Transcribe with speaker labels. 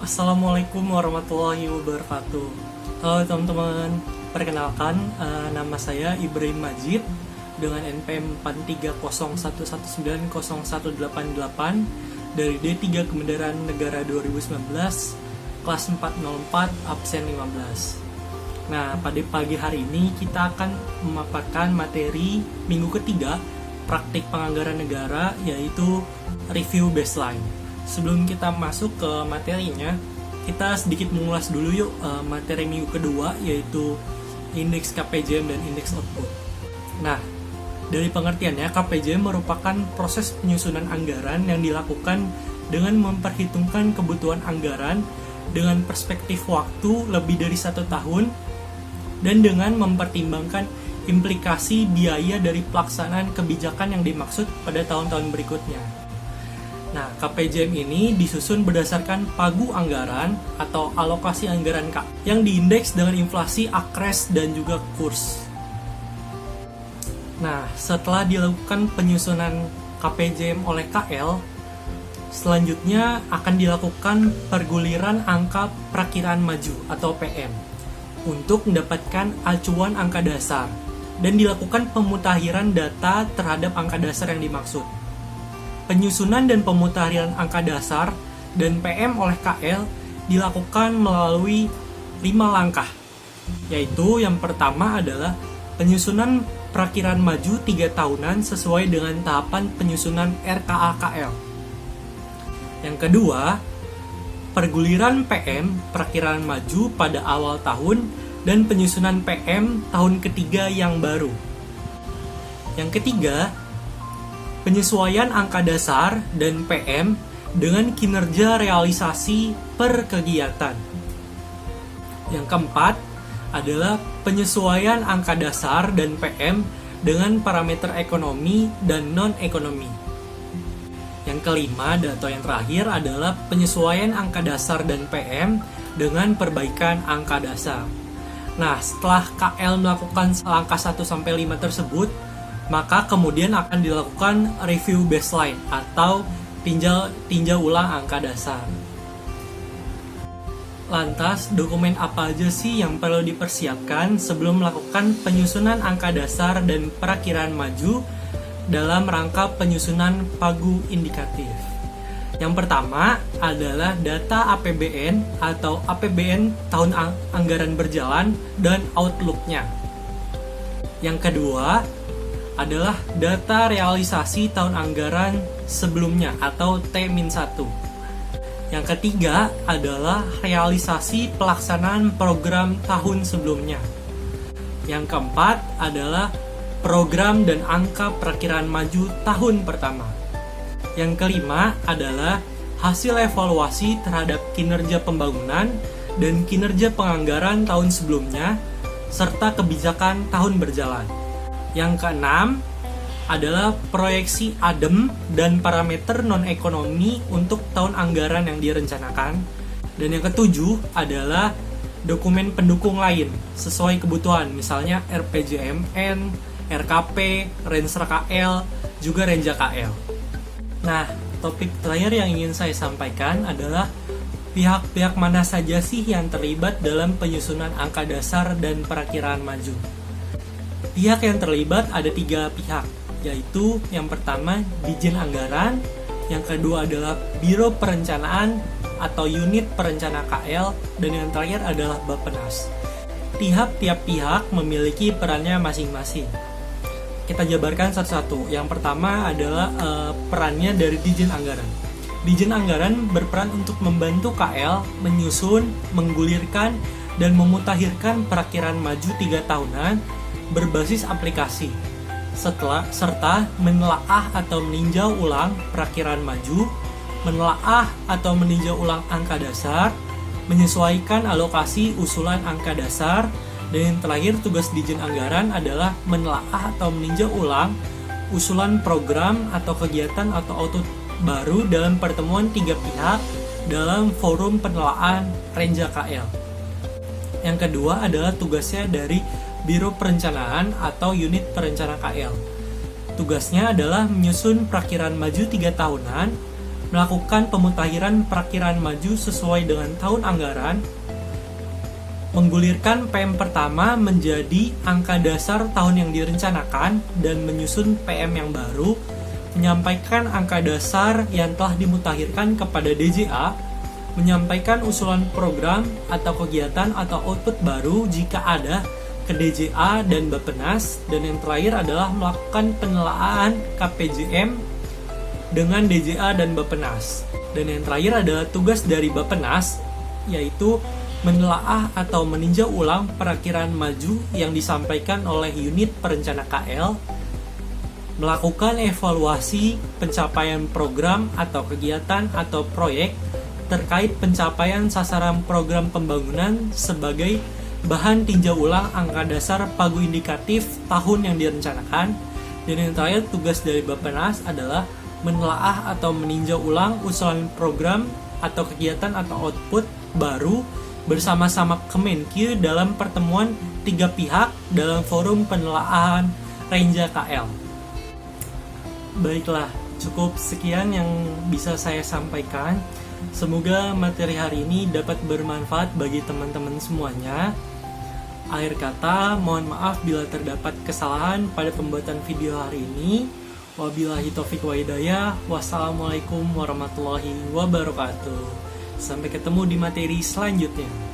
Speaker 1: Assalamualaikum warahmatullahi wabarakatuh. Halo teman-teman, perkenalkan nama saya Ibrahim Majid dengan NPM 4301190188 dari D3 Kemendaraan Negara 2019, kelas 404, absen 15. Nah, pada pagi hari ini kita akan memaparkan materi minggu ketiga praktik penganggaran negara, yaitu review baseline. Sebelum kita masuk ke materinya, kita sedikit mengulas dulu yuk materi minggu kedua, yaitu indeks KPJM dan indeks output. Nah, dari pengertiannya, KPJM merupakan proses penyusunan anggaran yang dilakukan dengan memperhitungkan kebutuhan anggaran dengan perspektif waktu lebih dari 1 tahun dan dengan mempertimbangkan implikasi biaya dari pelaksanaan kebijakan yang dimaksud pada tahun-tahun berikutnya. Nah, KPJM ini disusun berdasarkan pagu anggaran atau alokasi anggaran K yang diindeks dengan inflasi, akres, dan juga kurs. Nah, setelah dilakukan penyusunan KPJM oleh KL, selanjutnya akan dilakukan perguliran angka perakiraan maju atau PM untuk mendapatkan acuan angka dasar dan dilakukan pemutakhiran data terhadap angka dasar yang dimaksud. Penyusunan dan pemutakhiran angka dasar dan PM oleh KL dilakukan melalui 5 langkah, yaitu yang pertama adalah penyusunan perakiraan maju 3 tahunan sesuai dengan tahapan penyusunan RKA KL. Yang kedua, perguliran PM perakiraan maju pada awal tahun dan penyusunan PM tahun ketiga yang baru. Yang ketiga, penyesuaian angka dasar dan PM dengan kinerja realisasi per kegiatan. Yang keempat adalah penyesuaian angka dasar dan PM dengan parameter ekonomi dan non-ekonomi. Yang kelima atau yang terakhir adalah penyesuaian angka dasar dan PM dengan perbaikan angka dasar. Nah, setelah KL melakukan langkah 1-5 tersebut, maka kemudian akan dilakukan review baseline atau tinjau ulang angka dasar. Lantas, dokumen apa aja sih yang perlu dipersiapkan sebelum melakukan penyusunan angka dasar dan perakiraan maju dalam rangka penyusunan pagu indikatif? Yang pertama adalah data APBN atau APBN tahun anggaran berjalan dan outlook-nya. Yang kedua adalah data realisasi tahun anggaran sebelumnya atau T-1. Yang ketiga adalah realisasi pelaksanaan program tahun sebelumnya. Yang keempat adalah program dan angka perakiraan maju tahun pertama. Yang kelima adalah hasil evaluasi terhadap kinerja pembangunan dan kinerja penganggaran tahun sebelumnya serta kebijakan tahun berjalan. Yang keenam adalah proyeksi ADEM dan parameter non-ekonomi untuk tahun anggaran yang direncanakan. Dan yang ketujuh adalah dokumen pendukung lain sesuai kebutuhan, misalnya RPJMN, RKP, Renstra KL, juga Renja KL. Nah, topik terakhir yang ingin saya sampaikan adalah pihak-pihak mana saja sih yang terlibat dalam penyusunan angka dasar dan perakiraan maju. Pihak yang terlibat ada 3 pihak, yaitu yang pertama Dijen Anggaran, yang kedua adalah Biro Perencanaan atau Unit Perencana KL, dan yang terakhir adalah Bappenas. Tiap pihak memiliki perannya masing-masing. Kita jabarkan satu-satu. Yang pertama adalah perannya dari Dijen Anggaran. Dijen Anggaran berperan untuk membantu KL menyusun, menggulirkan, dan memutakhirkan perakiraan maju 3 tahunan berbasis aplikasi, serta menelaah atau meninjau ulang perakiraan maju, menelaah atau meninjau ulang angka dasar, menyesuaikan alokasi usulan angka dasar, dan yang terakhir tugas Dijen Anggaran adalah menelaah atau meninjau ulang usulan program atau kegiatan atau output baru dalam pertemuan 3 pihak dalam forum penelaahan Renja KL. Yang kedua adalah tugasnya dari Biro Perencanaan atau Unit Perencana KL. Tugasnya adalah menyusun perakiraan maju 3 tahunan melakukan pemutakhiran perakiraan maju sesuai dengan tahun anggaran, menggulirkan PM pertama menjadi angka dasar tahun yang direncanakan dan menyusun PM yang baru, menyampaikan angka dasar yang telah dimutakhirkan kepada DJA, menyampaikan usulan program atau kegiatan atau output baru jika ada ke DJA dan Bappenas, dan yang terakhir adalah melakukan penelaahan KPJM dengan DJA dan Bappenas. Dan yang terakhir adalah tugas dari Bappenas, yaitu menelaah atau meninjau ulang perakiraan maju yang disampaikan oleh unit perencana KL, melakukan evaluasi pencapaian program atau kegiatan atau proyek terkait pencapaian sasaran program pembangunan sebagai bahan tinjau ulang angka dasar pagu indikatif tahun yang direncanakan. Dan yang terakhir, tugas dari Bappenas adalah menelaah atau meninjau ulang usulan program atau kegiatan atau output baru bersama-sama Kemenkyu dalam pertemuan 3 pihak dalam forum penelaahan Renja KL. Baiklah, cukup sekian yang bisa saya sampaikan. Semoga materi hari ini dapat bermanfaat bagi teman-teman semuanya. Akhir kata, mohon maaf bila terdapat kesalahan pada pembuatan video hari ini. Wabillahi taufiq wa hidayah. Wassalamualaikum warahmatullahi wabarakatuh. Sampai ketemu di materi selanjutnya.